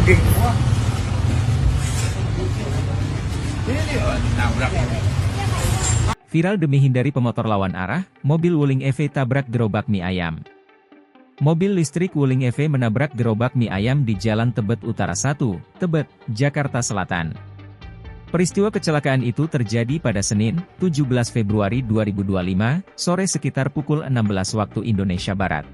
jogging. Wah. Ini nabrak. Viral demi hindari pemotor lawan arah, mobil Wuling EV tabrak gerobak mie ayam. Mobil listrik Wuling EV menabrak gerobak mie ayam di Jalan Tebet Utara 1, Tebet, Jakarta Selatan. Peristiwa kecelakaan itu terjadi pada Senin, 17 Februari 2025, sore sekitar pukul 16 waktu Indonesia Barat.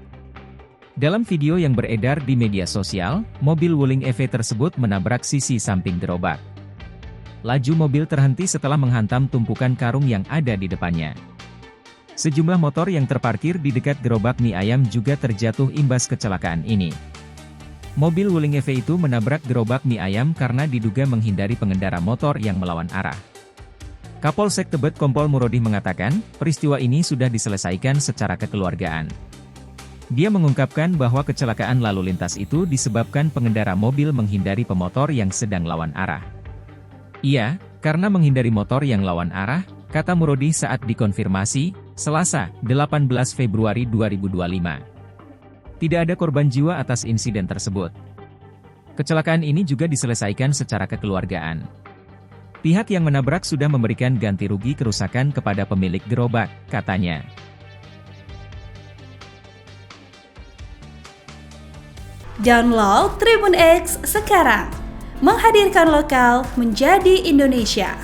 Dalam video yang beredar di media sosial, mobil Wuling EV tersebut menabrak sisi samping gerobak. Laju mobil terhenti setelah menghantam tumpukan karung yang ada di depannya. Sejumlah motor yang terparkir di dekat gerobak mie ayam juga terjatuh imbas kecelakaan ini. Mobil Wuling EV itu menabrak gerobak mie ayam karena diduga menghindari pengendara motor yang melawan arah. Kapolsek Tebet Kompol Murodih mengatakan, peristiwa ini sudah diselesaikan secara kekeluargaan. Dia mengungkapkan bahwa kecelakaan lalu lintas itu disebabkan pengendara mobil menghindari pemotor yang sedang lawan arah. Iya, karena menghindari motor yang lawan arah, kata Murodih saat dikonfirmasi, Selasa, 18 Februari 2025. Tidak ada korban jiwa atas insiden tersebut. Kecelakaan ini juga diselesaikan secara kekeluargaan. Pihak yang menabrak sudah memberikan ganti rugi kerusakan kepada pemilik gerobak, katanya. Download Tribun X sekarang, menghadirkan lokal menjadi Indonesia.